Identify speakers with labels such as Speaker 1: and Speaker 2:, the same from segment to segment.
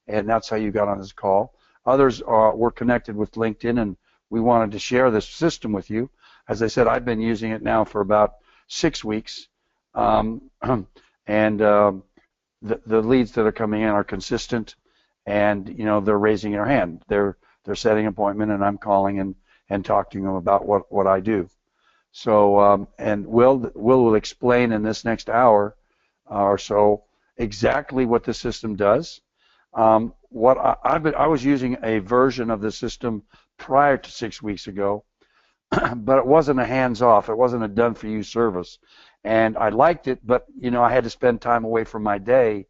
Speaker 1: and that's how you got on this call. Others were connected with LinkedIn, and we wanted to share this system with you. As I said, I've been using it now for about 6 weeks, and the leads that are coming in are consistent, and they're raising their hand. They're setting an appointment, and I'm calling and talking to them about what I do. So and Will explain in this next hour or so exactly what the system does. What I was using a version of the system prior to 6 weeks ago, but it wasn't a hands-off. It wasn't a done-for-you service, and I liked it, but I had to spend time away from my day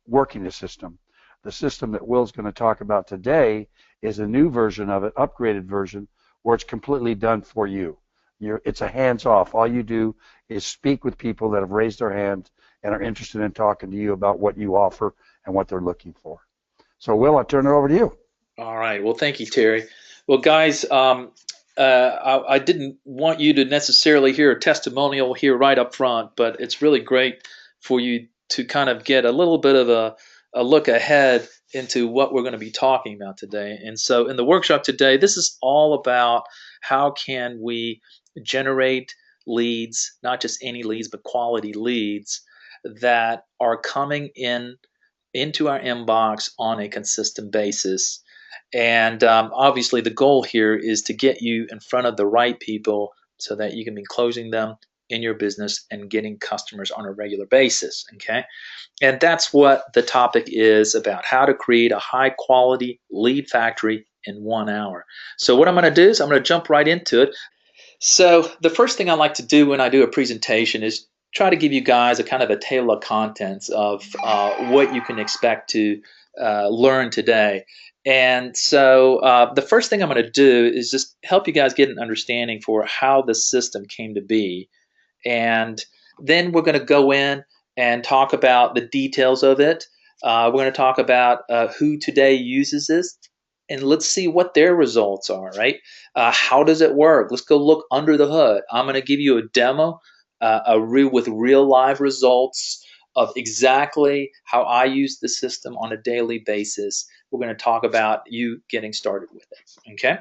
Speaker 1: working the system. The system that Will's going to talk about today is a new version of it, upgraded version, where it's completely done for you. It's a hands-off. All you do is speak with people that have raised their hand and are interested in talking to you about what you offer and what they're looking for. So, Will, I'll turn it over to you.
Speaker 2: All right. Well, thank you, Terry. Well, guys, I didn't want you to necessarily hear a testimonial here right up front, but it's really great for you to kind of get a little bit of a look ahead into what we're going to be talking about today. And so in the workshop today, this is all about how can we generate leads, not just any leads, but quality leads that are coming into our inbox on a consistent basis. And obviously the goal here is to get you in front of the right people so that you can be closing them in your business and getting customers on a regular basis, okay? And that's what the topic is about, how to create a high quality lead factory in 1 hour. So what I'm going to do is I'm going to jump right into it. So the first thing I like to do when I do a presentation is try to give you guys a kind of a table of contents of what you can expect to learn today. And so the first thing I'm going to do is just help you guys get an understanding for how the system came to be. And then we're going to go in and talk about the details of it. We're going to talk about who today uses this, and let's see what their results are, right? How does it work? Let's go look under the hood. I'm going to give you a demo with real live results of exactly how I use the system on a daily basis. We're going to talk about you getting started with it, okay?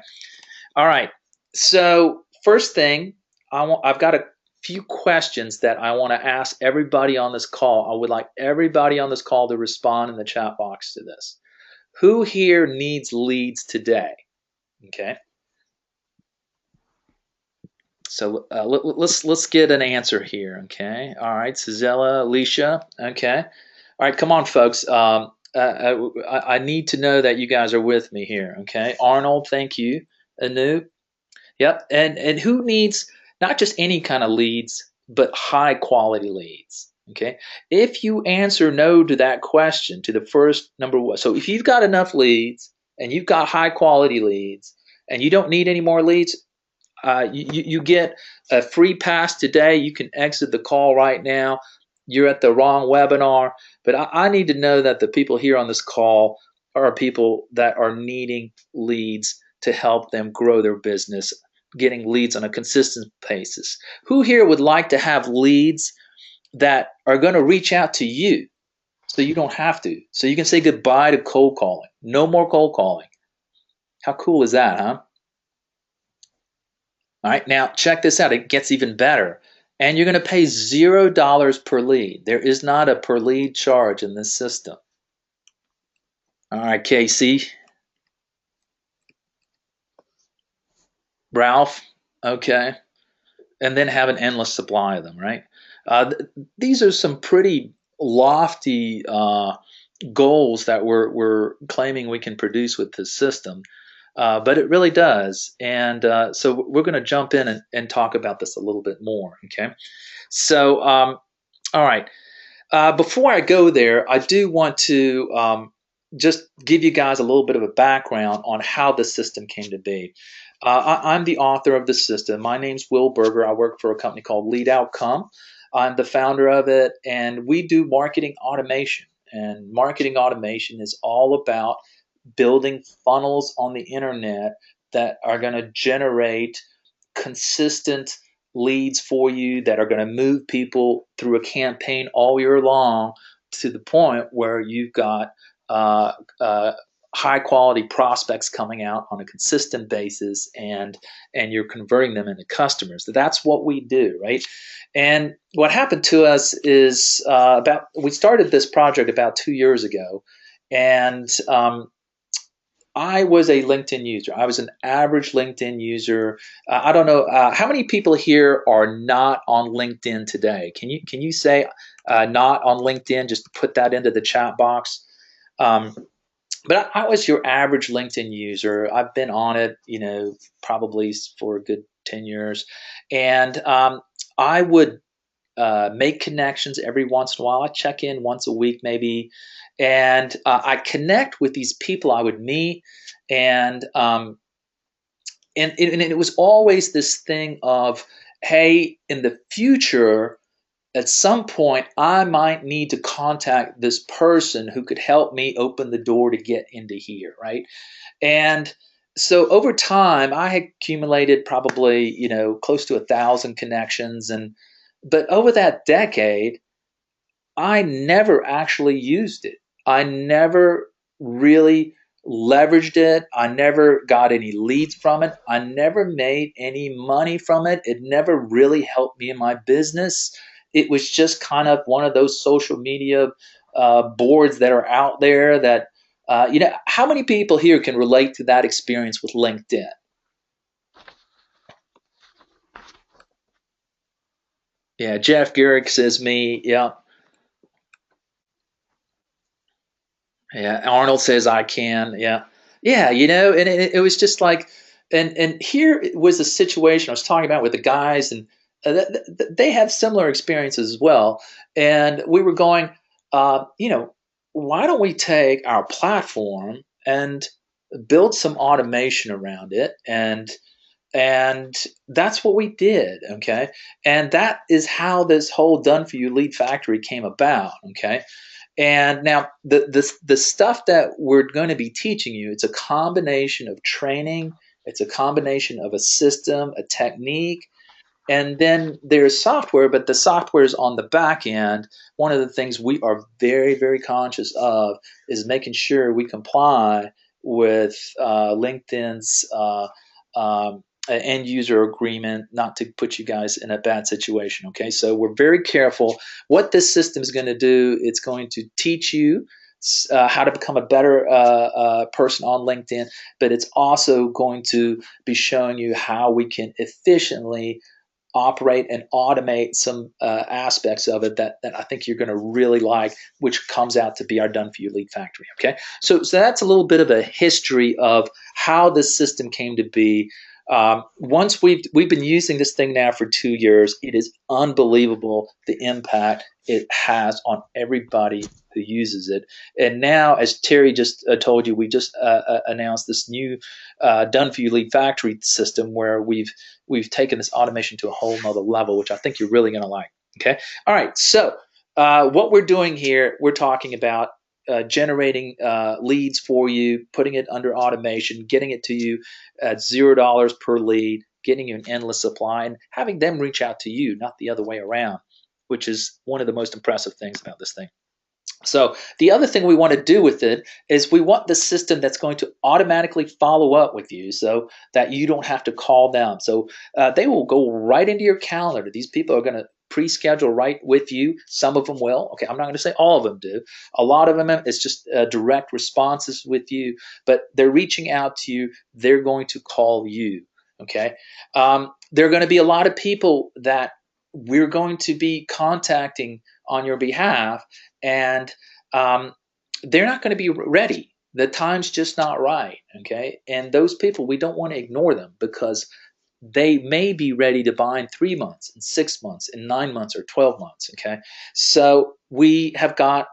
Speaker 2: All right, so first thing, I've got a few questions that I want to ask everybody on this call. I would like everybody on this call to respond in the chat box to this. Who here needs leads today? Okay. So let's get an answer here. Okay. All right, Suzella, Alicia. Okay. All right, come on, folks. I need to know that you guys are with me here. Okay. Arnold, thank you. Anu. Yep. And who needs not just any kind of leads, but high quality leads? Okay. If you answer no to that question, to the first number one, so if you've got enough leads and you've got high quality leads and you don't need any more leads, you get a free pass today. You can exit the call right now. You're at the wrong webinar, but I need to know that the people here on this call are people that are needing leads to help them grow their business, getting leads on a consistent basis. Who here would like to have leads that are going to reach out to you so you don't have to? So you can say goodbye to cold calling. No more cold calling. How cool is that, huh? All right, now check this out. It gets even better. And you're going to pay $0 per lead. There is not a per lead charge in this system. All right, Casey. Ralph. Okay. And then have an endless supply of them, right? These are some pretty lofty goals that we're claiming we can produce with this system. But it really does. And so we're going to jump in and talk about this a little bit more, okay? So, all right. Before I go there, I do want to just give you guys a little bit of a background on how the system came to be. I'm the author of the system. My name's Will Berger. I work for a company called Lead Outcome. I'm the founder of it, and we do marketing automation. And marketing automation is all about building funnels on the internet that are going to generate consistent leads for you, that are going to move people through a campaign all year long to the point where you've got high quality prospects coming out on a consistent basis, and you're converting them into customers. That's what we do, right? And what happened to us is we started this project about 2 years ago, and I was a LinkedIn user. I was an average LinkedIn user. I don't know how many people here are not on LinkedIn today. Can you say not on LinkedIn? Just put that into the chat box. Um, but I was your average LinkedIn user. I've been on it, probably for a good 10 years, and I would make connections every once in a while. I check in once a week, maybe, and I connect with these people I would meet, and and it was always this thing of, hey, in the future, at some point, I might need to contact this person who could help me open the door to get into here, right? And so over time, I had accumulated probably, close to 1,000 connections, and but over that decade, I never actually used it. I never really leveraged it. I never got any leads from it. I never made any money from it. It never really helped me in my business. It was just kind of one of those social media boards that are out there that, how many people here can relate to that experience with LinkedIn? Yeah, Jeff Garrick says me. Yeah. Yeah, Arnold says I can. Yeah, yeah, and it was just like, and here was a situation I was talking about with the guys, and they have similar experiences as well. And we were going, why don't we take our platform and build some automation around it, and that's what we did. Okay, and that is how this whole Done for You Lead Factory came about. Okay, and now the stuff that we're going to be teaching you, it's a combination of training, it's a combination of a system, a technique, and then there's software, but the software is on the back end. One of the things we are very, very conscious of is making sure we comply with LinkedIn's end user agreement, not to put you guys in a bad situation. Okay, so we're very careful. What this system is going to do, it's going to teach you how to become a better person on LinkedIn, but it's also going to be showing you how we can efficiently operate and automate some aspects of it that I think you're going to really like, which comes out to be our Done for You Lead Factory. Okay, so that's a little bit of a history of how this system came to be. Once we've been using this thing now for 2 years, it is unbelievable the impact it has on everybody who uses it. And now, as Terry just told you, we just announced this new Done for You Lead Factory system where we've taken this automation to a whole nother level, which I think you're really going to like. Okay, all right. So what we're doing here, we're talking about generating leads for you, putting it under automation, getting it to you at $0 per lead, getting you an endless supply, and having them reach out to you, not the other way around, which is one of the most impressive things about this thing. So the other thing we want to do with it is we want the system that's going to automatically follow up with you so that you don't have to call them. So they will go right into your calendar. These people are going to pre-schedule right with you. Some of them will. Okay, I'm not going to say all of them do. A lot of them, it's just direct responses with you, but they're reaching out to you. They're going to call you. Okay, there are going to be a lot of people that we're going to be contacting on your behalf, and they're not going to be ready. The time's just not right. Okay, and those people, we don't want to ignore them because they may be ready to buy in 3 months, in 6 months, in 9 months, or 12 months. Okay, so we have got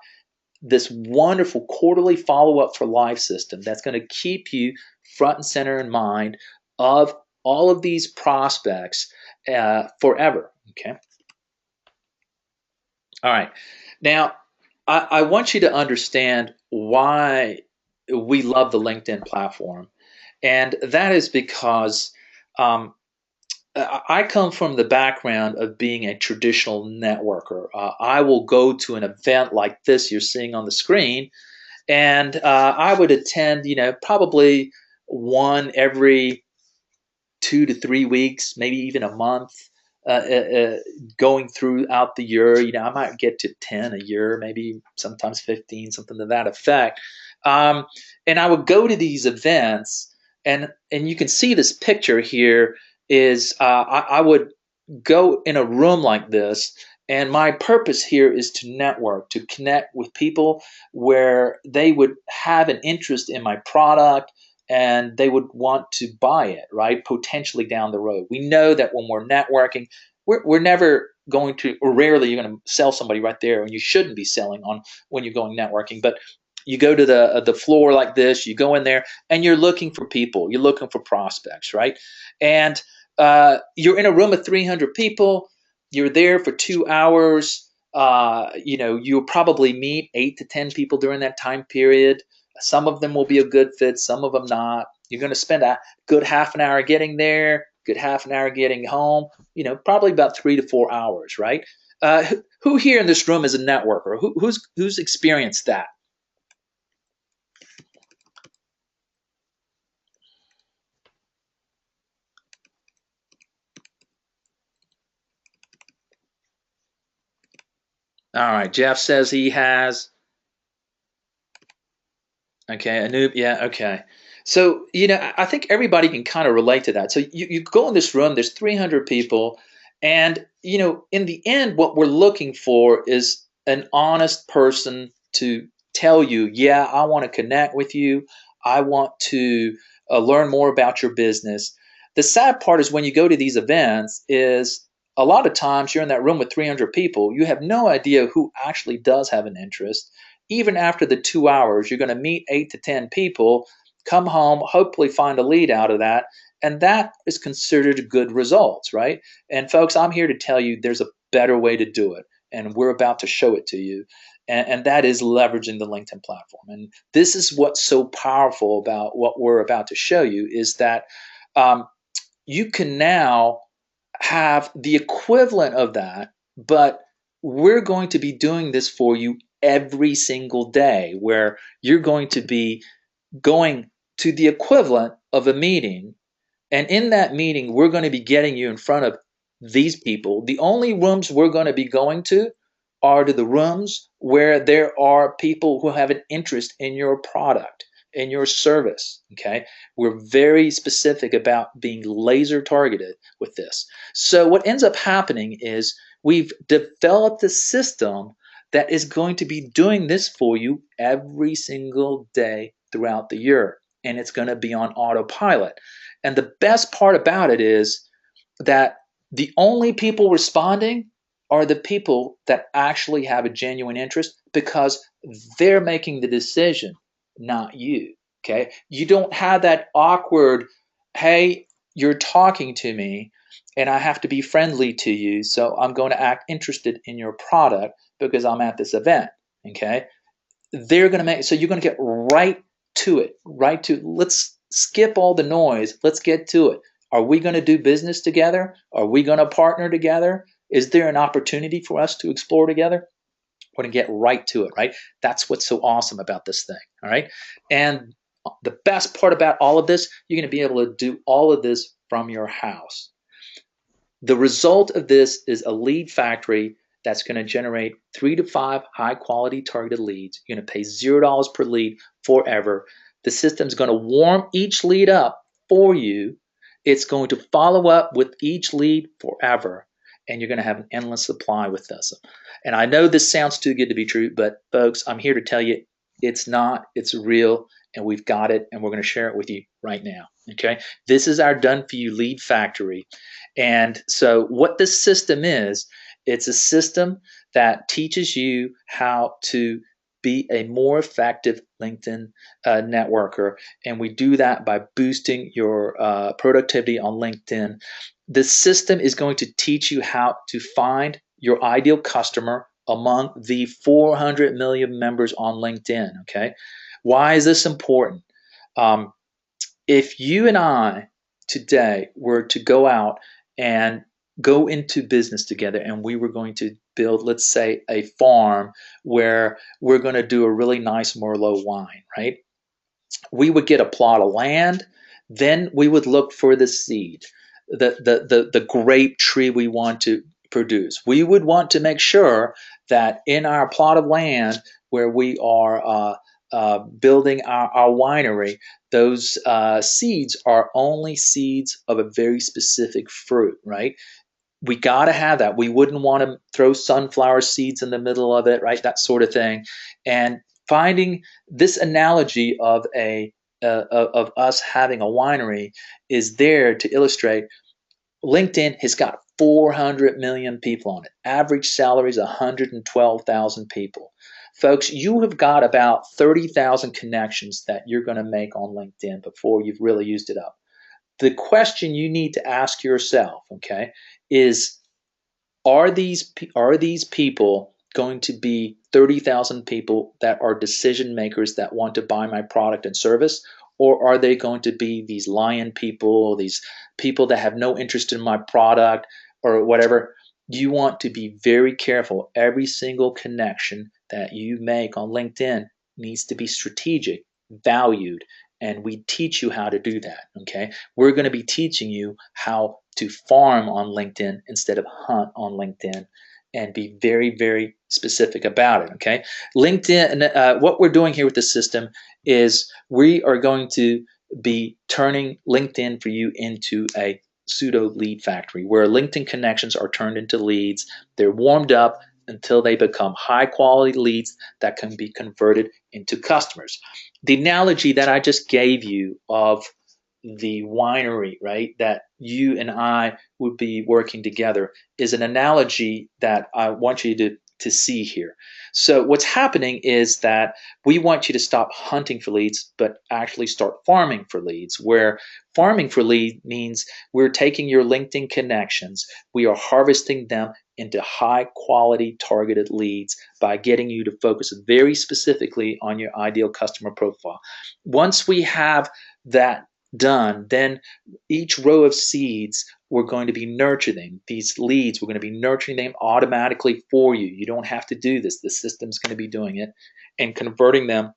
Speaker 2: this wonderful quarterly follow-up for life system that's going to keep you front and center in mind of all of these prospects forever. Okay. All right. Now, I want you to understand why we love the LinkedIn platform. And that is because I come from the background of being a traditional networker. I will go to an event like this you're seeing on the screen, And I would attend, probably one every 2 to 3 weeks, maybe even a month, going throughout the year. I might get to 10 a year, maybe sometimes 15, something to that effect. Um, and I would go to these events, and you can see this picture here is I would go in a room like this. And my purpose here is to network, to connect with people where they would have an interest in my product and they would want to buy it, right? Potentially down the road. We know that when we're networking, we're never going to, or rarely you're going to sell somebody right there, and you shouldn't be selling on when you're going networking. But you go to the floor like this, you go in there, and you're looking for people, you're looking for prospects, right? And you're in a room of 300 people. You're there for 2 hours. You'll probably meet 8 to 10 people during that time period. Some of them will be a good fit, some of them not. You're going to spend a good half an hour getting there, good half an hour getting home. Probably about 3 to 4 hours, right? Who here in this room is a networker? Who's experienced that? All right, Jeff says he has. Okay, a noob. Yeah, okay. So, I think everybody can kind of relate to that. So you go in this room, there's 300 people, and, in the end, what we're looking for is an honest person to tell you, yeah, I want to connect with you. I want to learn more about your business. The sad part is when you go to these events is a lot of times you're in that room with 300 people. You have no idea who actually does have an interest. Even after the 2 hours, you're going to meet 8 to 10 people, come home, hopefully find a lead out of that. And that is considered good results, right? And folks, I'm here to tell you there's a better way to do it. And we're about to show it to you. And that is leveraging the LinkedIn platform. And this is what's so powerful about what we're about to show you is that um, you can now have the equivalent of that, but we're going to be doing this for you every single day, where you're going to be going to the equivalent of a meeting. And in that meeting, we're going to be getting you in front of these people. The only rooms we're going to be going to are to the rooms where there are people who have an interest in your product, in your service. Okay. We're very specific about being laser targeted with this. So, what ends up happening is we've developed a system that is going to be doing this for you every single day throughout the year. And it's going to be on autopilot. And the best part about it is that the only people responding are the people that actually have a genuine interest because they're making the decision, not you. Okay. You don't have that awkward, hey, you're talking to me and I have to be friendly to you. So I'm going to act interested in your product because I'm at this event. Okay. They're going to make, so you're going to get right to it, right to, let's skip all the noise. Let's get to it. Are we going to do business together? Are we going to partner together? Is there an opportunity for us to explore together? We're going to get right to it, right? That's what's so awesome about this thing, all right? And the best part about all of this, you're going to be able to do all of this from your house. The result of this is a lead factory that's going to generate 3 to 5 high quality targeted leads. You're going to pay $0 per lead forever. The system's going to warm each lead up for you. It's going to follow up with each lead forever. And you're going to have an endless supply with this. And I know this sounds too good to be true, but folks, I'm here to tell you it's not, it's real, and we've got it, and we're going to share it with you right now. Okay. This is our done for you lead factory. And so what this system is, it's a system that teaches you how to be a more effective LinkedIn networker. And we do that by boosting your productivity on LinkedIn. The system is going to teach you how to find your ideal customer among the 400 million members on LinkedIn. Okay. Why is this important? If you and I today were to go out and go into business together and we were going to build, let's say, a farm where we're going to do a really nice Merlot wine, right? We would get a plot of land, then we would look for the seed, the grape tree we want to produce. We would want to make sure that in our plot of land where we are building our winery, those seeds are only seeds of a very specific fruit, right? We got to have that. We wouldn't want to throw sunflower seeds in the middle of it, right? That sort of thing. And finding this analogy of of us having a winery is there to illustrate. LinkedIn has got 400 million people on it. Average salary is 112,000 people. Folks, you have got about 30,000 connections that you're going to make on LinkedIn before you've really used it up. The question you need to ask yourself, okay, is are these people going to be 30,000 people that are decision makers that want to buy my product and service? Or are they going to be these lion people, these people that have no interest in my product or whatever? You want to be very careful. Every single connection that you make on LinkedIn needs to be strategic, valued, and we teach you how to do that. Okay, we're going to be teaching you how to farm on LinkedIn instead of hunt on LinkedIn, and be very, very specific about it. Okay, LinkedIn. What we're doing here with the system is we are going to be turning LinkedIn for you into a pseudo lead factory where LinkedIn connections are turned into leads. They're warmed up until they become high quality leads that can be converted into customers. The analogy that I just gave you of the winery, right, that you and I would be working together is an analogy that I want you to see here. So what's happening is that we want you to stop hunting for leads, but actually start farming for leads, where farming for lead means we're taking your LinkedIn connections, we are harvesting them into high quality targeted leads by getting you to focus very specifically on your ideal customer profile. Once we have that done, then each row of seeds we're going to be nurturing these leads. We're going to be nurturing them automatically for you. You don't have to do this. The system's going to be doing it and converting them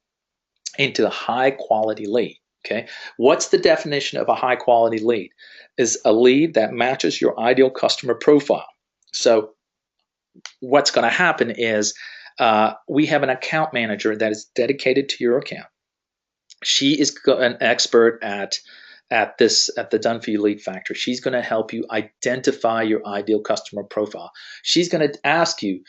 Speaker 2: into a high quality lead. Okay. What's the definition of a high quality lead? Is a lead that matches your ideal customer profile. So what's going to happen is we have an account manager that is dedicated to your account. She is an expert at the Done For You Lead Factory. She's going to help you identify your ideal customer profile. She's going to ask you,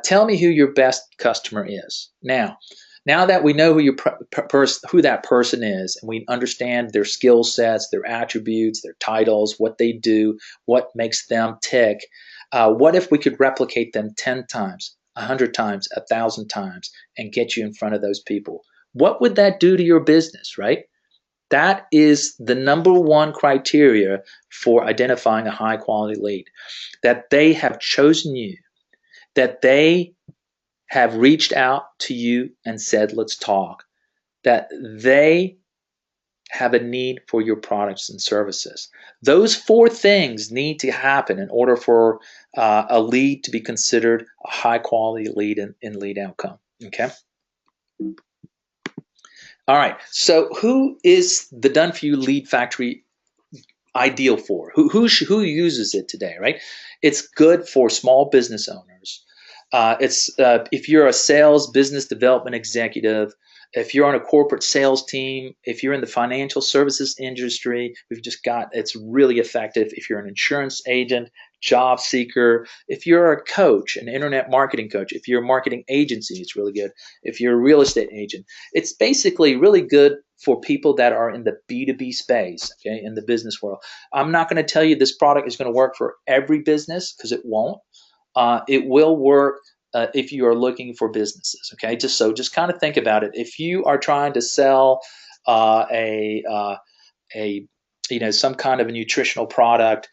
Speaker 2: tell me who your best customer is. Now that we know who that person is, and we understand their skill sets, their attributes, their titles, what they do, what makes them tick, what if we could replicate them 10 times, 100 times, 1,000 times, and get you in front of those people? What would that do to your business, right? That is the number one criteria for identifying a high quality lead, that they have chosen you, that they have reached out to you and said, let's talk, that they have a need for your products and services. Those four things need to happen in order for a lead to be considered a high quality lead in lead outcome. Okay. All right. So who is the Done For You Lead Factory ideal for? Who uses it today, right? It's good for small business owners. It's if you're a sales business development executive, if you're on a corporate sales team, if you're in the financial services industry, it's really effective. If you're an insurance agent, job seeker, if you're a coach, an internet marketing coach, if you're a marketing agency, it's really good. If you're a real estate agent, it's basically really good for people that are in the B2B space, okay, in the business world. I'm not going to tell you this product is going to work for every business because it won't. It will work if you are looking for businesses. Okay, just kind of think about it. If you are trying to sell a some kind of a nutritional product,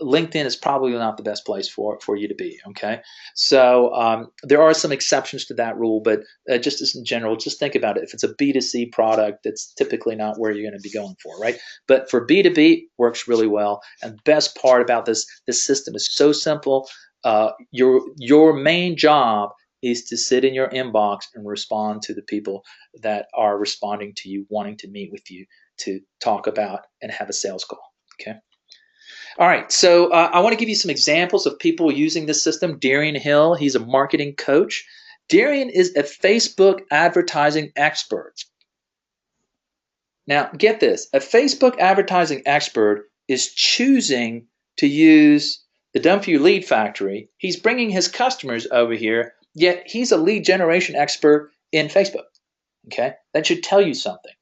Speaker 2: LinkedIn is probably not the best place for you to be. Okay, so there are some exceptions to that rule, but just as in general, just think about it. If it's a B2C product, that's typically not where you're going to be going for, right? But for B2B, works really well. And the best part about this system is so simple. Your main job is to sit in your inbox and respond to the people that are responding to you, wanting to meet with you to talk about and have a sales call. Okay. All right. So I want to give you some examples of people using this system. Darian Hill, he's a marketing coach. Darian is a Facebook advertising expert. Now, get this, a Facebook advertising expert is choosing to use the Done For You Lead Factory. He's bringing his customers over here, yet he's a lead generation expert in Facebook. Okay, that should tell you something.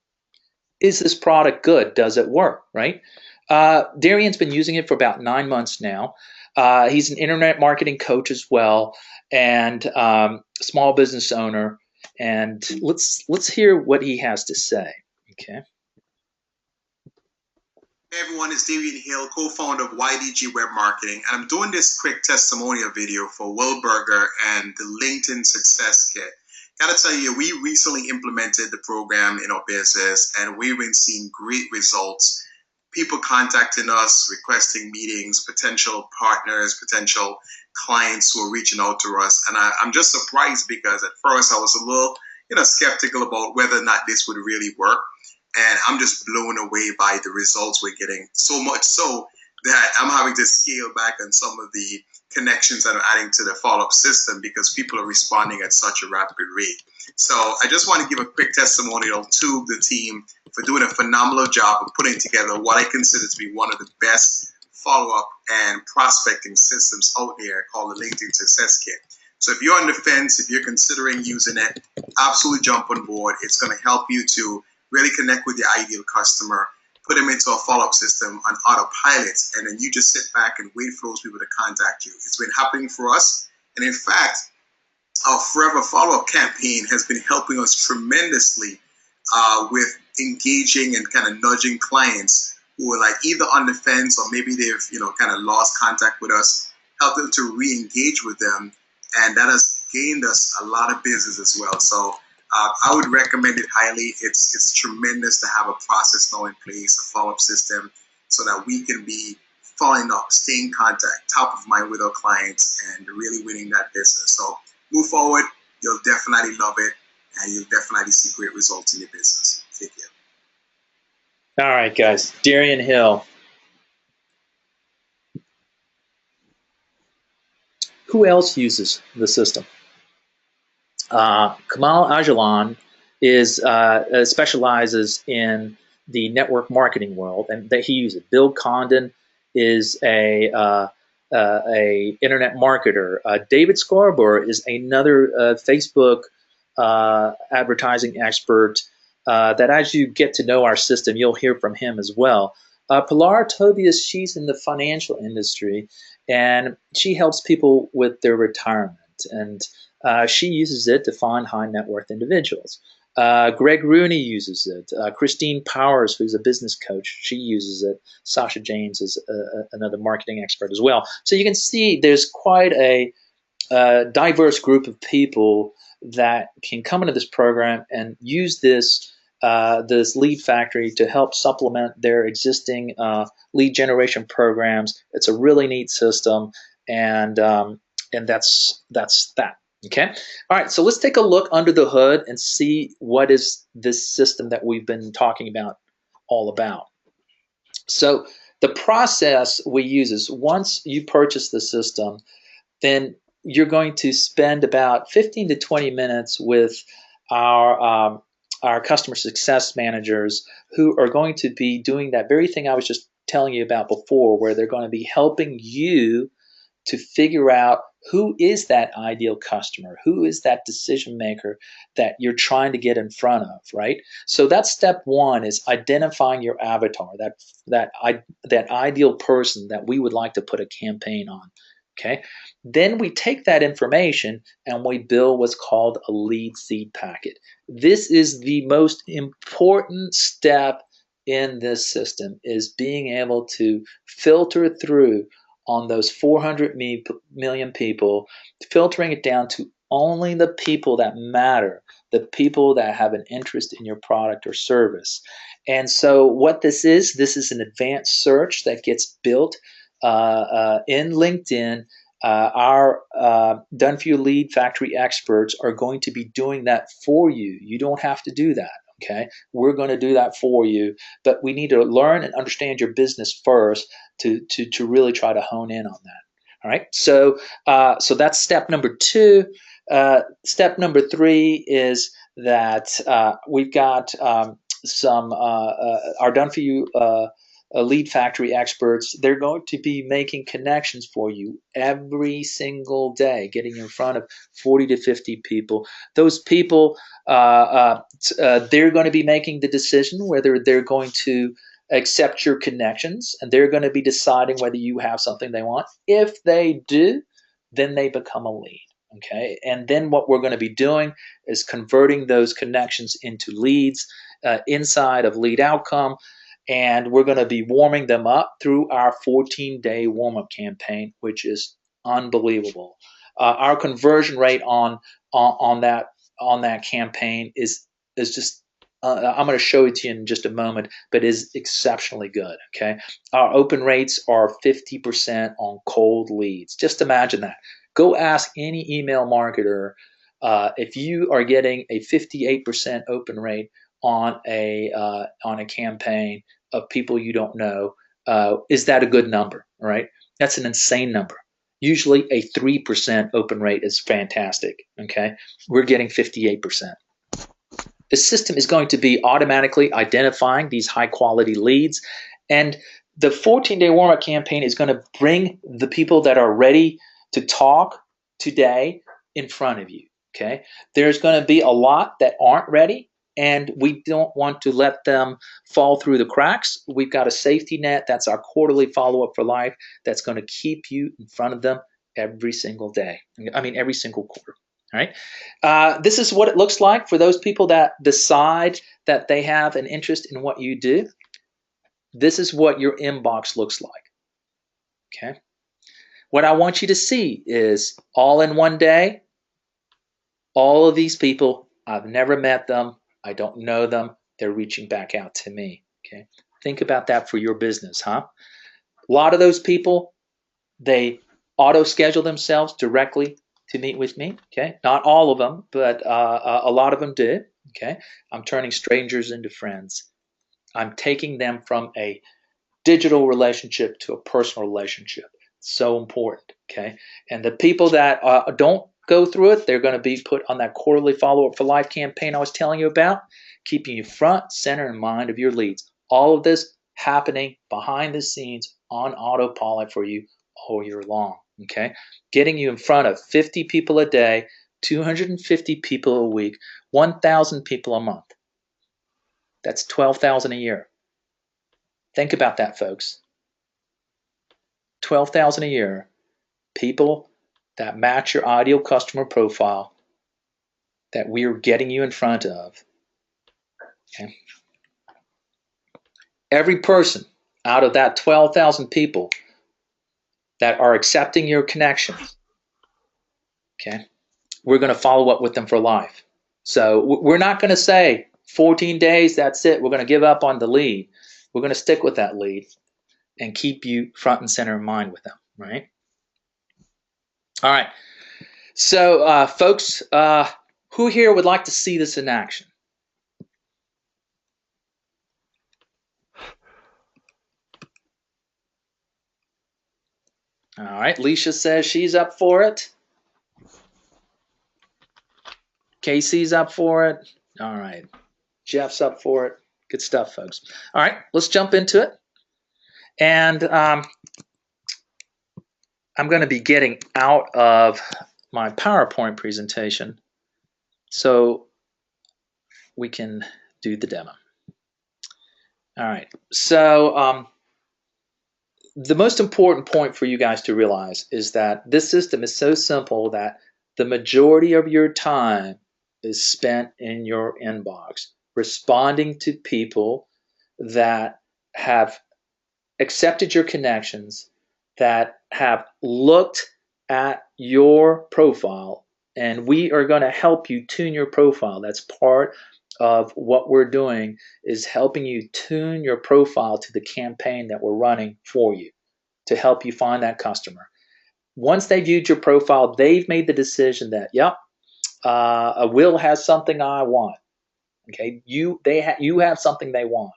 Speaker 2: Is this product good? Does it work? Right? Darian's been using it for about 9 months now. He's an internet marketing coach as well, and small business owner. And let's hear what he has to say. Okay.
Speaker 3: Hey everyone, it's Darian Hill, co-founder of YDG Web Marketing, and I'm doing this quick testimonial video for Will Burger and the LinkedIn Success Kit. Gotta tell you, we recently implemented the program in our business, and we've been seeing great results. People contacting us, requesting meetings, potential partners, potential clients who are reaching out to us, and I'm just surprised because at first I was a little, skeptical about whether or not this would really work. And I'm just blown away by the results we're getting, so much so that I'm having to scale back on some of the connections that I'm adding to the follow-up system because people are responding at such a rapid rate. So I just want to give a quick testimonial to the team for doing a phenomenal job of putting together what I consider to be one of the best follow-up and prospecting systems out there called the LinkedIn Success Kit. So if you're on the fence, if you're considering using it, absolutely jump on board. It's going to help you to really connect with the ideal customer, put them into a follow-up system on autopilot, and then you just sit back and wait for those people to contact you. It's been happening for us. And in fact, our Forever Follow-Up campaign has been helping us tremendously with engaging and kind of nudging clients who are like either on the fence or maybe they've, kind of lost contact with us, help them to re-engage with them. And that has gained us a lot of business as well. So I would recommend it highly. It's tremendous to have a process now in place, a follow-up system, so that we can be following up, staying in contact, top of mind with our clients, and really winning that business. So move forward. You'll definitely love it, and you'll definitely see great results in your business. Take care.
Speaker 2: All right, guys. Darian Hill. Who else uses the system? Kamal Ajalan specializes in the network marketing world, and that he uses it. Bill Condon is a internet marketer. David Scarborough is another Facebook advertising expert. That as you get to know our system, you'll hear from him as well. Pilar Tobias, she's in the financial industry, and she helps people with their retirement, and she uses it to find high net worth individuals. Greg Rooney uses it. Christine Powers, who's a business coach, she uses it. Sasha James is another marketing expert as well. So you can see there's quite a diverse group of people that can come into this program and use this lead factory to help supplement their existing lead generation programs. It's a really neat system, and that's that. Okay. All right. So let's take a look under the hood and see what is this system that we've been talking about all about. So the process we use is once you purchase the system, then you're going to spend about 15 to 20 minutes with our customer success managers, who are going to be doing that very thing I was just telling you about before, where they're going to be helping you to figure out who is that ideal customer, who is that decision maker that you're trying to get in front of, right? So that's step one, is identifying your avatar, that ideal person that we would like to put a campaign on. Okay. Then we take that information and we build what's called a lead seed packet. This is the most important step in this system, is being able to filter through on those 400 million people, filtering it down to only the people that matter, the people that have an interest in your product or service. And so what this is an advanced search that gets built in LinkedIn Our Done For You Lead Factory experts are going to be doing that for you. You don't have to do that. Okay, we're going to do that for you, but we need to learn and understand your business first to really try to hone in on that. All right, so that's step number 2. Step number 3 is that we've got some our Done For You lead factory experts. They're going to be making connections for you every single day, getting in front of 40 to 50 people. Those people, they're going to be making the decision whether they're going to accept your connections, and they're going to be deciding whether you have something they want. If they do, then they become a lead. Okay, and then what we're going to be doing is converting those connections into leads inside of Lead Outcome, and we're going to be warming them up through our 14-day warm-up campaign, which is unbelievable. Our conversion rate on that campaign is just I'm going to show it to you in just a moment, but is exceptionally good. Okay, our open rates are 50% on cold leads. Just imagine that. Go ask any email marketer if you are getting a 58% open rate on a campaign of people you don't know. Is that a good number? All right, that's an insane number. Usually a 3% open rate is fantastic. Okay, we're getting 58%. The system is going to be automatically identifying these high quality leads, and the 14-day warm-up campaign is going to bring the people that are ready to talk today in front of you. Okay, there's going to be a lot that aren't ready, and we don't want to let them fall through the cracks. We've got a safety net. That's our quarterly follow-up for life that's going to keep you in front of them every single day. I mean, every single quarter. All right. This is what it looks like for those people that decide that they have an interest in what you do. This is what your inbox looks like. Okay. What I want you to see is all in one day, all of these people, I've never met them, I don't know them, they're reaching back out to me. Okay. Think about that for your business, huh? A lot of those people, they auto schedule themselves directly to meet with me. Okay, not all of them, but a lot of them do. Okay, I'm turning strangers into friends. I'm taking them from a digital relationship to a personal relationship. So important. Okay, and the people that don't go through it, they're going to be put on that quarterly follow-up for life campaign I was telling you about, keeping you front, center, and mind of your leads. All of this happening behind the scenes on autopilot for you all year long. Okay, getting you in front of 50 people a day, 250 people a week, 1,000 people a month. That's 12,000 a year. Think about that, folks. 12,000 a year. People that match your ideal customer profile that we are getting you in front of. Okay. Every person out of that 12,000 people that are accepting your connections, okay, we're going to follow up with them for life. So we're not going to say 14 days, that's it, we're going to give up on the lead. We're going to stick with that lead and keep you front and center in mind with them, right? All right. So, folks, who here would like to see this in action? All right. Leisha says she's up for it. Casey's up for it. All right. Jeff's up for it. Good stuff, folks. All right. Let's jump into it. And I'm going to be getting out of my PowerPoint presentation so we can do the demo. All right. So the most important point for you guys to realize is that this system is so simple that the majority of your time is spent in your inbox, responding to people that have accepted your connections, that have looked at your profile, and we are going to help you tune your profile. That's part of what we're doing, is helping you tune your profile to the campaign that we're running for you to help you find that customer. Once they viewed your profile, they've made the decision that, yep, Will has something I want. Okay, you have something they want,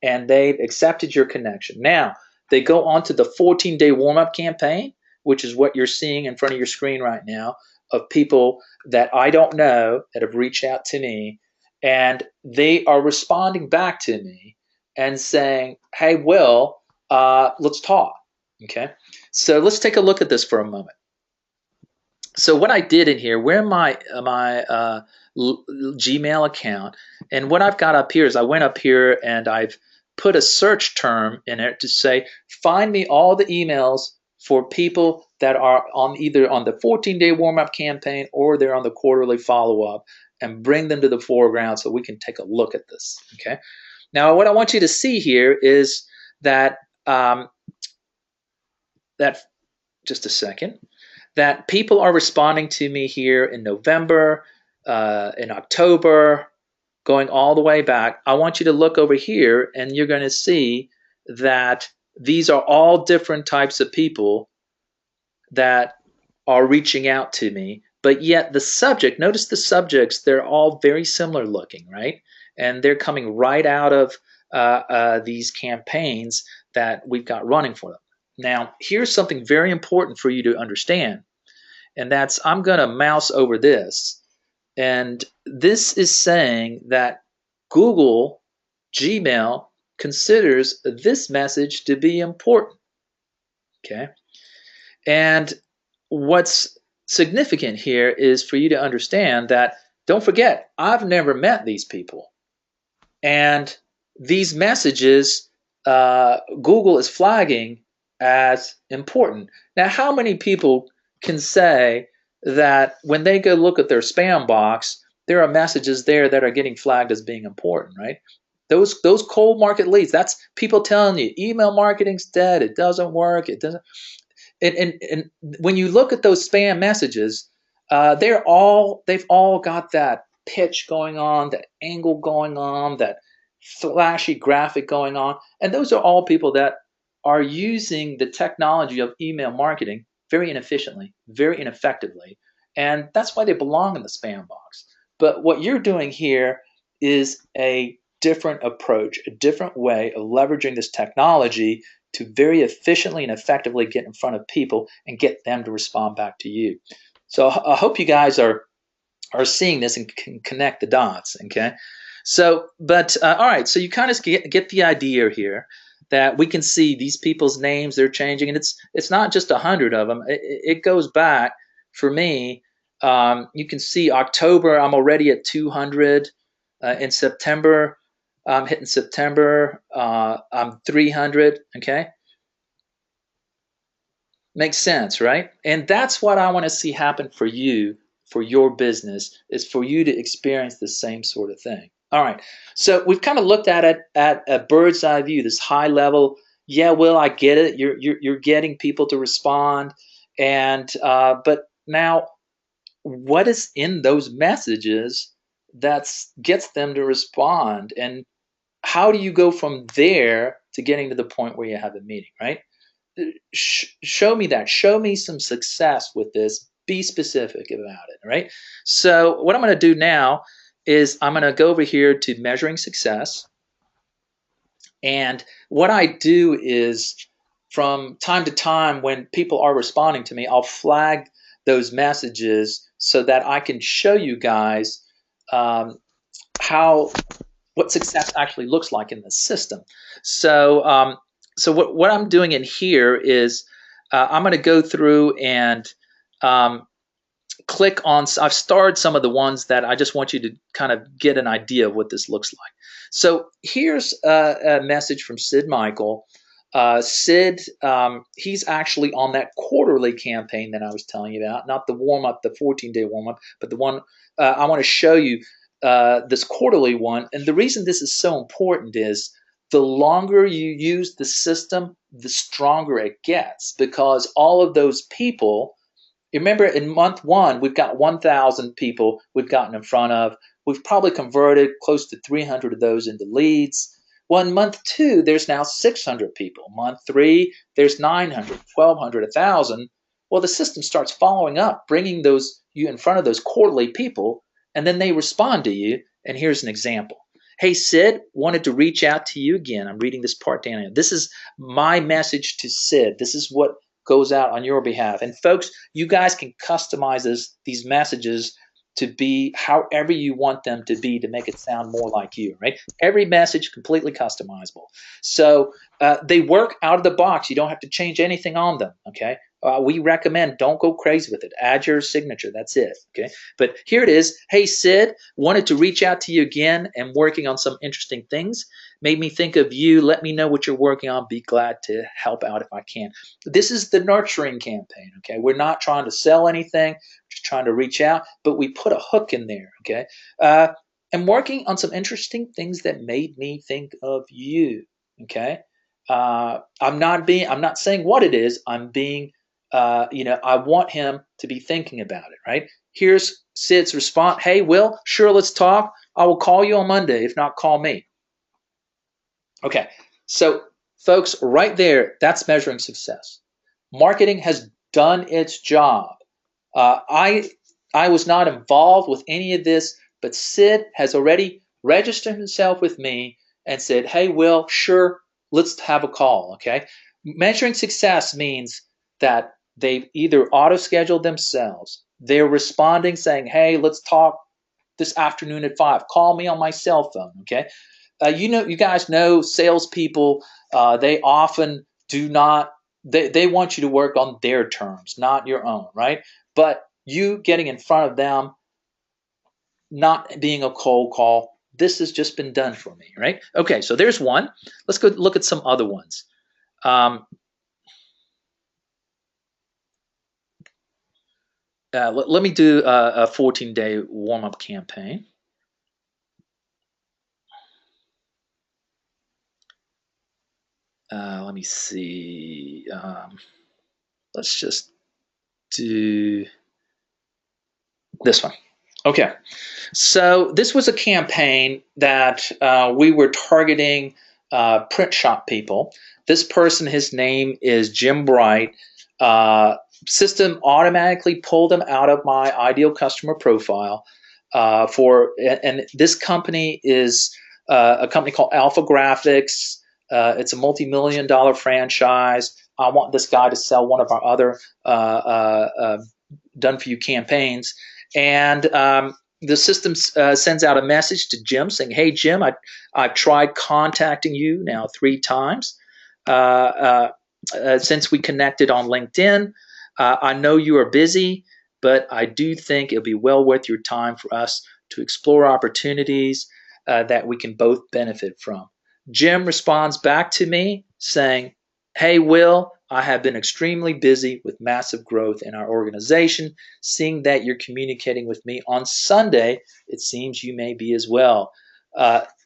Speaker 2: and they've accepted your connection. Now they go on to the 14-day warm-up campaign, which is what you're seeing in front of your screen right now, of people that I don't know that have reached out to me, and they are responding back to me and saying, "Hey, Will, let's talk." Okay, so let's take a look at this for a moment. So what I did in here, where my Gmail account, and what I've got up here is I went up here and I've put a search term in it to say, find me all the emails for people that are on either on the 14-day warm-up campaign or they're on the quarterly follow-up, and bring them to the foreground so we can take a look at this. Okay. Now, what I want you to see here is that just a second, that people are responding to me here in November, in October, going all the way back. I want you to look over here and you're going to see that these are all different types of people that are reaching out to me, but yet the subject, notice the subjects, they're all very similar looking, right? And they're coming right out of these campaigns that we've got running for them. Now, here's something very important for you to understand, and that's, I'm going to mouse over this, and this is saying that Google Gmail considers this message to be important. Okay. And what's significant here is for you to understand that, don't forget, I've never met these people. And these messages, Google is flagging as important. Now, how many people can say that when they go look at their spam box, there are messages there that are getting flagged as being important, right? Those cold market leads, that's people telling you email marketing's dead, it doesn't work, it doesn't. And when you look at those spam messages, they've all got that pitch going on, that angle going on, that flashy graphic going on, and those are all people that are using the technology of email marketing very inefficiently, very ineffectively, and that's why they belong in the spam box. But what you're doing here is a different approach, a different way of leveraging this technology to very efficiently and effectively get in front of people and get them to respond back to you. So I hope you guys are seeing this and can connect the dots. Okay. So, but all right. So you kind of get the idea here that we can see these people's names, they're changing, and it's not just 100 of them. It goes back for me. You can see October, I'm already at 200. In September, I'm hitting September. I'm 300. Okay. Makes sense, right? And that's what I want to see happen for you, for your business, is for you to experience the same sort of thing. All right. So we've kind of looked at it at a bird's eye view, this high level. Yeah, Will, I get it. You're getting people to respond, and but now, what is in those messages that gets them to respond, and how do you go from there to getting to the point where you have a meeting, right? Show me that. Show me some success with this. Be specific about it, right? So what I'm going to do now is I'm going to go over here to measuring success. And what I do is, from time to time when people are responding to me, I'll flag those messages so that I can show you guys what success actually looks like in the system. So so what I'm doing in here is I'm going to go through and click on, I've starred some of the ones that I just want you to kind of get an idea of what this looks like. So here's a message from Sid Michael. Sid, he's actually on that quarterly campaign that I was telling you about, not the warm-up, the 14-day warm-up, but the one I want to show you, this quarterly one. And the reason this is so important is the longer you use the system, the stronger it gets, because all of those people, remember in month one, we've got 1,000 people we've gotten in front of. We've probably converted close to 300 of those into leads. Well, in month two, there's now 600 people. Month three, there's 900, 1,200, 1,000. Well, the system starts following up, bringing you in front of those quarterly people, and then they respond to you. And here's an example. Hey, Sid, wanted to reach out to you again. I'm reading this part down here. This is my message to Sid. This is what goes out on your behalf. And folks, you guys can customize these messages to be however you want them to be to make it sound more like you, right? Every message completely customizable. So they work out of the box. You don't have to change anything on them, okay? We recommend don't go crazy with it. Add your signature. That's it, okay? But here it is. Hey, Sid, wanted to reach out to you again and working on some interesting things. Made me think of you. Let me know what you're working on. Be glad to help out if I can. This is the nurturing campaign, okay? We're not trying to sell anything. We're just trying to reach out, but we put a hook in there, okay? I'm working on some interesting things that made me think of you, okay? I'm not saying what it is. I'm being I want him to be thinking about it, right? Here's Sid's response. Hey, Will, sure, let's talk. I will call you on Monday. If not, call me. Okay, so folks, right there, that's measuring success. Marketing has done its job. I was not involved with any of this, but Sid has already registered himself with me and said, hey, Will, sure, let's have a call, okay? Measuring success means that they've either auto-scheduled themselves, they're responding saying, hey, let's talk this afternoon at 5. Call me on my cell phone, okay? You guys know salespeople, they often do not, they want you to work on their terms, not your own, right? But you getting in front of them, not being a cold call, this has just been done for me, right? Okay, so there's one. Let's go look at some other ones. Let me do a 14-day warm-up campaign. Let me see. Let's just do this one. Okay, so this was a campaign that we were targeting print shop people. This person, his name is Jim Bright. System automatically pulled him out of my ideal customer profile and this company is a company called Alpha Graphics. It's a multi-million-dollar franchise. I want this guy to sell one of our other done-for-you campaigns. And the system sends out a message to Jim saying, hey, Jim, I've tried contacting you now 3 times since we connected on LinkedIn. I know you are busy, but I do think it'll be well worth your time for us to explore opportunities that we can both benefit from. Jim responds back to me saying, hey, Will, I have been extremely busy with massive growth in our organization. Seeing that you're communicating with me on Sunday, it seems you may be as well.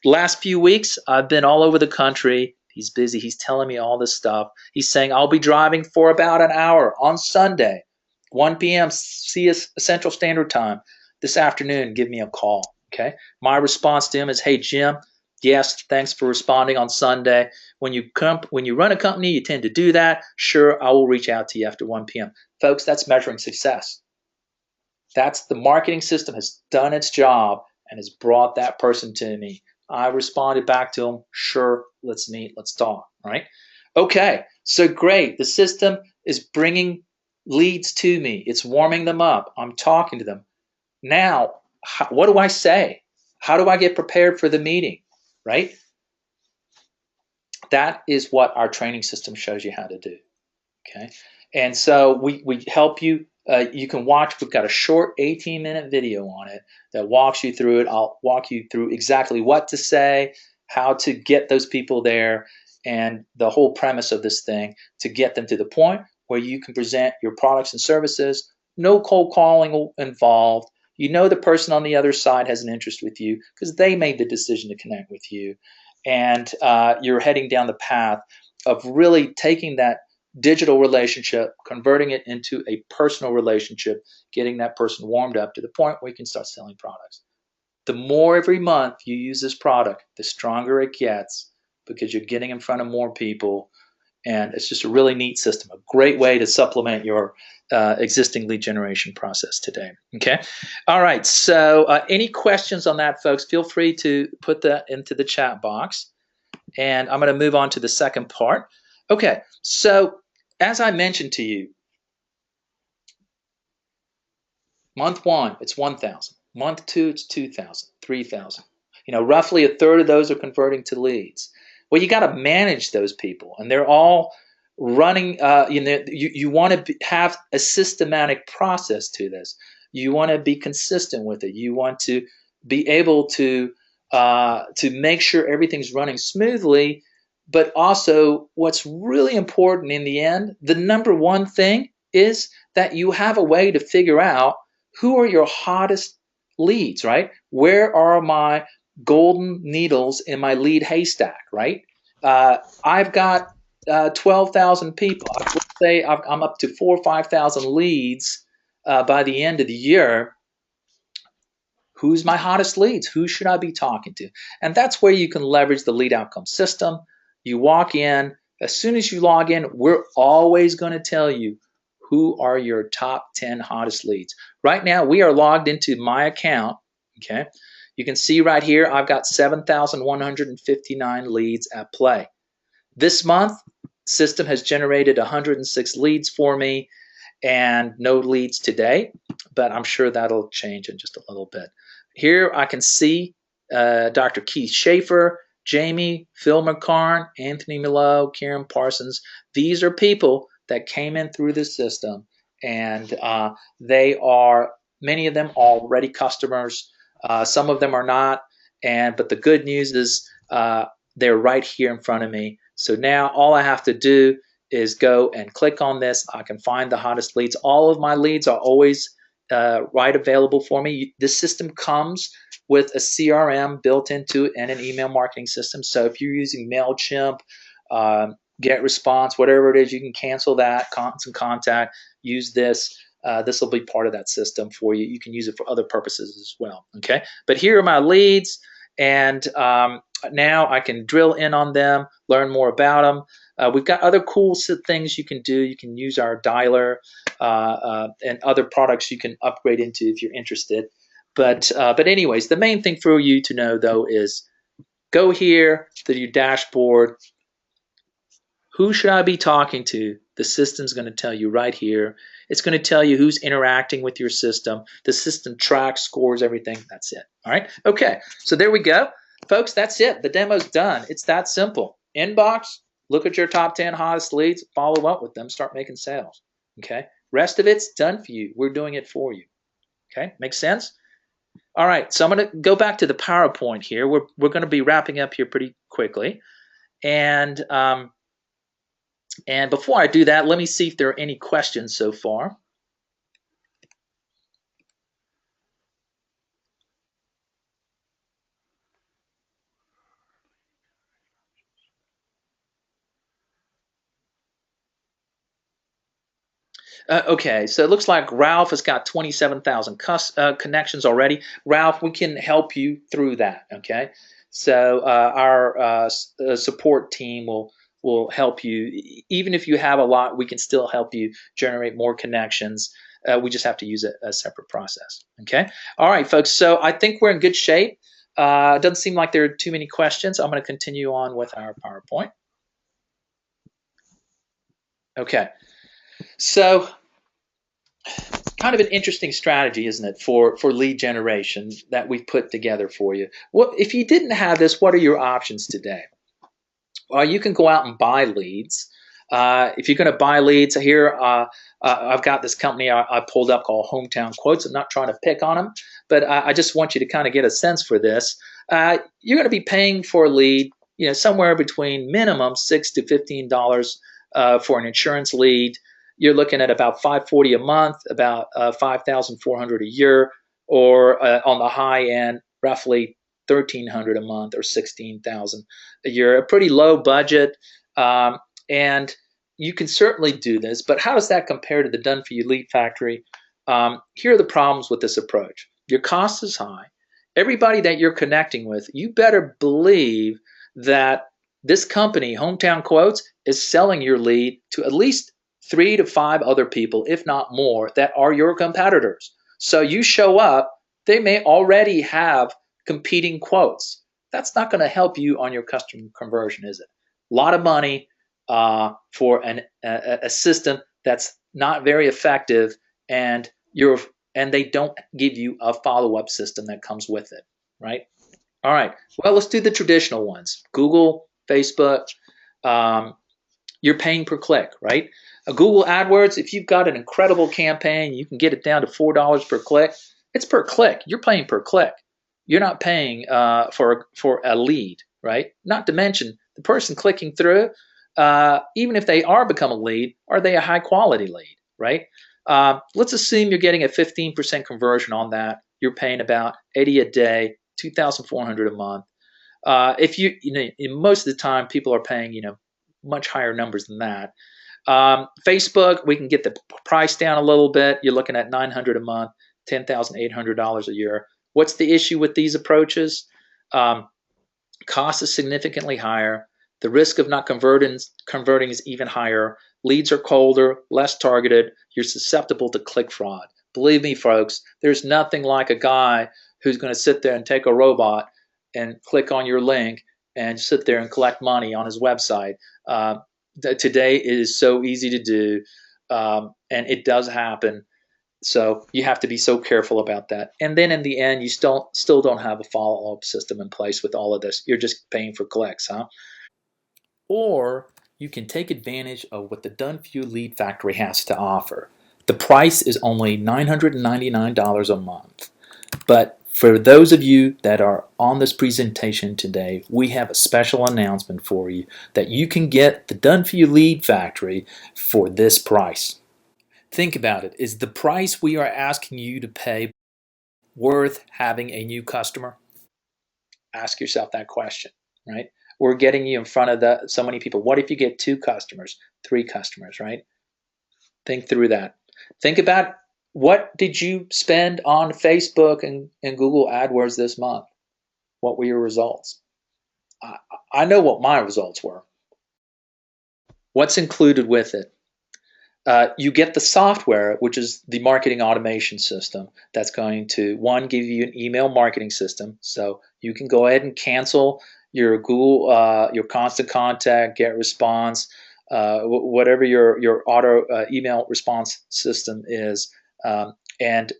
Speaker 2: Last few weeks, I've been all over the country. He's busy. He's telling me all this stuff. He's saying, I'll be driving for about an hour on Sunday, 1 p.m. Central Standard Time. This afternoon, give me a call. Okay. My response to him is, hey, Jim, yes, thanks for responding on Sunday. When you run a company, you tend to do that. Sure, I will reach out to you after 1 p.m. Folks, that's measuring success. That's the marketing system has done its job and has brought that person to me. I responded back to him, sure, let's meet, let's talk, right? Okay, so great. The system is bringing leads to me. It's warming them up. I'm talking to them. Now, what do I say? How do I get prepared for the meeting, right? That is what our training system shows you how to do, okay? And so we help you. You can watch, we've got a short 18-minute video on it that walks you through it. I'll walk you through exactly what to say, how to get those people there, and the whole premise of this thing to get them to the point where you can present your products and services. No cold calling involved. You know the person on the other side has an interest with you because they made the decision to connect with you. And you're heading down the path of really taking that digital relationship, converting it into a personal relationship, getting that person warmed up to the point where you can start selling products. The more every month you use this product, the stronger it gets because you're getting in front of more people. And it's just a really neat system, a great way to supplement your existing lead generation process today. Okay. All right. So any questions on that, folks, feel free to put that into the chat box. And I'm going to move on to the second part. Okay. So as I mentioned to you, month one, it's 1,000. Month two, it's 2,000, 3,000. Roughly a third of those are converting to leads. Well, you got to manage those people, and they're all running. You want to have a systematic process to this. You want to be consistent with it. You want to be able to make sure everything's running smoothly. But also, what's really important in the end, the number one thing is that you have a way to figure out who are your hottest leads, right? Where are my golden needles in my lead haystack, right? I've got 12,000 people. I would say I'm up to 4,000 or 5,000 leads by the end of the year. Who's my hottest leads? Who should I be talking to? And that's where you can leverage the lead outcome system. You walk in, as soon as you log in, we're always going to tell you who are your top 10 hottest leads. Right now, we are logged into my account. Okay. You can see right here, I've got 7,159 leads at play. This month, system has generated 106 leads for me and no leads today, but I'm sure that'll change in just a little bit. Here I can see Dr. Keith Schaefer, Jamie, Phil McCarn, Anthony Milo, Karen Parsons. These are people that came in through the system, and many of them already customers. Some of them are not, but the good news is they're right here in front of me. So now all I have to do is go and click on this. I can find the hottest leads. All of my leads are always right available for me. This system comes with a CRM built into it and an email marketing system. So if you're using MailChimp, GetResponse, whatever it is, you can cancel that, constant contact, use this. This will be part of that system for you. You can use it for other purposes as well. Okay, but here are my leads, and now I can drill in on them, learn more about them. We've got other cool things you can do. You can use our dialer and other products you can upgrade into if you're interested. But anyways, the main thing for you to know, though, is go here to your dashboard. Who should I be talking to? The system's going to tell you right here. It's going to tell you who's interacting with your system. The system tracks, scores everything. That's it. All right. Okay. So there we go. Folks, that's it. The demo's done. It's that simple. Inbox, look at your top 10 hottest leads, follow up with them, start making sales. Okay. Rest of it's done for you. We're doing it for you. Okay. Makes sense? All right. So I'm going to go back to the PowerPoint here. We're going to be wrapping up here pretty quickly. And before I do that, let me see if there are any questions so far. Okay, so it looks like Ralph has got 27,000 connections already. Ralph, we can help you through that, okay? So our support team will help you. Even if you have a lot, we can still help you generate more connections. We just have to use a separate process, okay? All right, folks, so I think we're in good shape. It doesn't seem like there are too many questions. I'm going to continue on with our PowerPoint. Okay, so kind of an interesting strategy, isn't it, for lead generation that we've put together for you. Well, if you didn't have this, what are your options today? Well, you can go out and buy leads. If you're going to buy leads, here I've got this company I pulled up called Hometown Quotes. I'm not trying to pick on them, but I just want you to kind of get a sense for this. You're going to be paying for a lead, somewhere between minimum $6 to $15 for an insurance lead. You're looking at about $540 a month, about $5,400 a year, or on the high end, roughly $1,300 a month or $16,000 a year. A pretty low budget, and you can certainly do this. But how does that compare to the Done For You Lead Factory? Here are the problems with this approach. Your cost is high. Everybody that you're connecting with, you better believe that This company, Hometown Quotes, is selling your lead to at least 3 to 5 other people, if not more, that are your competitors. So you show up, they may already have competing quotes. That's not going to help you on your customer conversion, is it? A lot of money for a system that's not very effective, and they don't give you a follow-up system that comes with it, right? All right. Well, let's do the traditional ones. Google, Facebook. Um, you're paying per click, right? Google AdWords, if you've got an incredible campaign, you can get it down to $4 per click. It's per click. You're paying per click. You're not paying for a lead, right? Not to mention the person clicking through, even if they are become a lead, are they a high quality lead, right? Let's assume you're getting a 15% conversion on that. You're paying about 80 a day, 2,400 a month. If most of the time people are paying, much higher numbers than that. Facebook, we can get the price down a little bit. You're looking at 900 a month, $10,800 a year. What's the issue with these approaches? Cost is significantly higher. The risk of not converting is even higher. Leads are colder, less targeted. You're susceptible to click fraud. Believe me, folks, there's nothing like a guy who's going to sit there and take a robot and click on your link and sit there and collect money on his website. Today it is so easy to do, and it does happen. So you have to be so careful about that. And then in the end, you still don't have a follow-up system in place with all of this. You're just paying for clicks, huh? Or you can take advantage of what the Done For You Lead Factory has to offer. The price is only $999 a month. But for those of you that are on this presentation today, we have a special announcement for you that you can get the Done For You Lead Factory for this price. Think about it. Is the price we are asking you to pay worth having a new customer? Ask yourself that question, right? We're getting you in front of so many people. What if you get 2 customers, 3 customers, right? Think through that. Think about, what did you spend on Facebook and Google AdWords this month? What were your results? I know what my results were. What's included with it? You get the software, which is the marketing automation system that's going to, one, give you an email marketing system. So you can go ahead and cancel your Google, your Constant Contact, Get Response, whatever your auto email response system is, and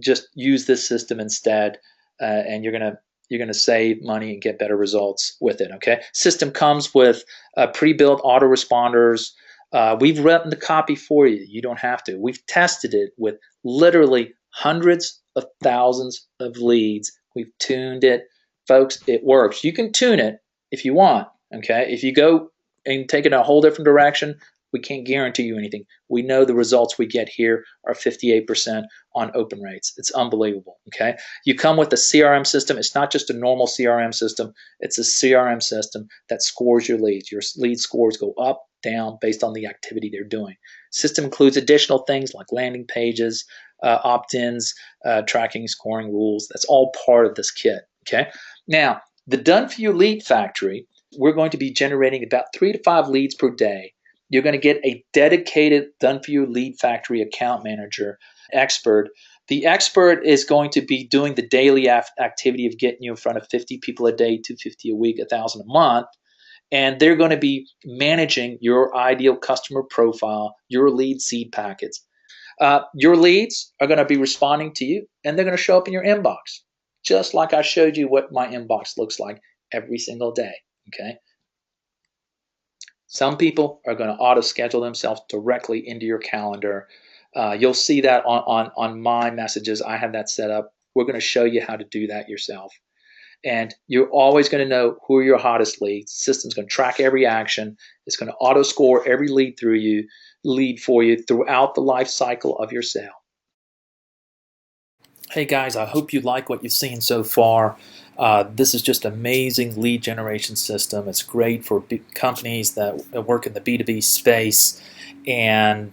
Speaker 2: just use this system instead, and you're gonna save money and get better results with it. Okay, system comes with pre-built autoresponders. We've written the copy for you. You don't have to. We've tested it with literally hundreds of thousands of leads. We've tuned it, folks. It works. You can tune it if you want. Okay, if you go and take it in a whole different direction, we can't guarantee you anything. We know the results we get here are 58% on open rates. It's unbelievable, okay? You come with a CRM system. It's not just a normal CRM system. It's a CRM system that scores your leads. Your lead scores go up, down, based on the activity they're doing. System includes additional things like landing pages, opt-ins, tracking, scoring rules. That's all part of this kit, okay? Now, the Done For You Lead Factory, we're going to be generating about 3 to 5 leads per day. You're going to get a dedicated Done For You Lead Factory account manager expert. The expert is going to be doing the daily activity of getting you in front of 50 people a day, 250 a week, 1,000 a month. And they're going to be managing your ideal customer profile, your lead seed packets. Your leads are going to be responding to you, and they're going to show up in your inbox, just like I showed you what my inbox looks like every single day. Okay. Some people are going to auto schedule themselves directly into your calendar. You'll see that on my messages. I have that set up. We're going to show you how to do that yourself. And you're always going to know who are your hottest leads. The system's going to track every action. It's going to auto score every lead for you throughout the life cycle of your sale. Hey guys, I hope you like what you've seen so far. This is just amazing lead generation system. It's great for companies that work in the B2B space, and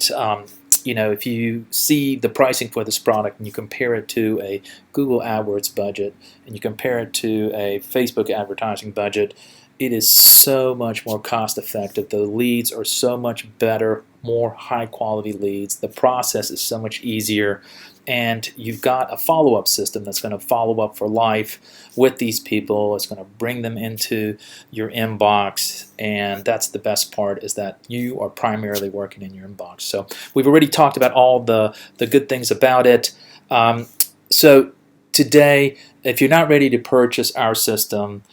Speaker 2: if you see the pricing for this product and you compare it to a Google AdWords budget and you compare it to a Facebook advertising budget, it is so much more cost effective. The leads are so much better, more high quality leads. The process is so much easier, and you've got a follow-up system that's going to follow up for life with these people. It's going to bring them into your inbox, and that's the best part, is that you are primarily working in your inbox. So we've already talked about all the good things about it. So today, if you're not ready to purchase our system,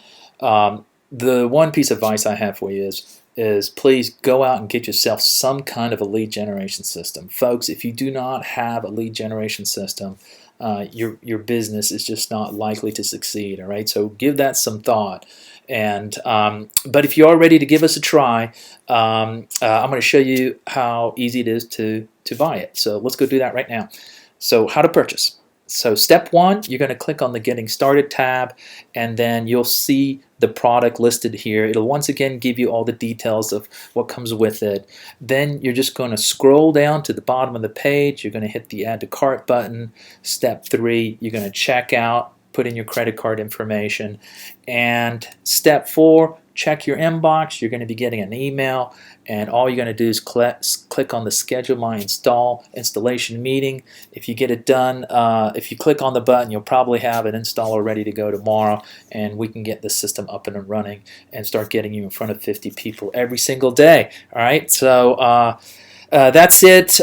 Speaker 2: the one piece of advice I have for you is please go out and get yourself some kind of a lead generation system. Folks, if you do not have a lead generation system, your business is just not likely to succeed. All right, so give that some thought. And but if you are ready to give us a try, I'm going to show you how easy it is to buy it. So let's go do that right now. So how to purchase. So step one, you're going to click on the Getting Started tab, and then you'll see the product listed here. It'll once again give you all the details of what comes with it. Then you're just going to scroll down to the bottom of the page. You're going to hit the Add to Cart button. Step 3, you're going to check out, put in your credit card information. And step 4, check your inbox. You're going to be getting an email, and all you're going to do is click on the Schedule My Installation Meeting. If you get it done, if you click on the button, you'll probably have an installer ready to go tomorrow, and we can get the system up and running and start getting you in front of 50 people every single day. All right, so that's it.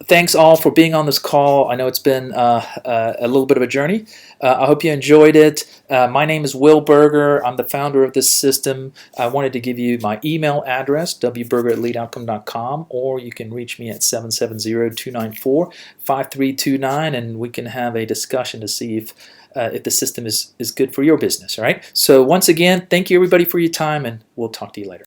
Speaker 2: Thanks all for being on this call. I know it's been a little bit of a journey. I hope you enjoyed it. My name is Will Berger. I'm the founder of this system. I wanted to give you my email address, wberger@leadoutcome.com, or you can reach me at 770-294-5329, and we can have a discussion to see if the system is good for your business. All right. So once again, thank you everybody for your time, and we'll talk to you later.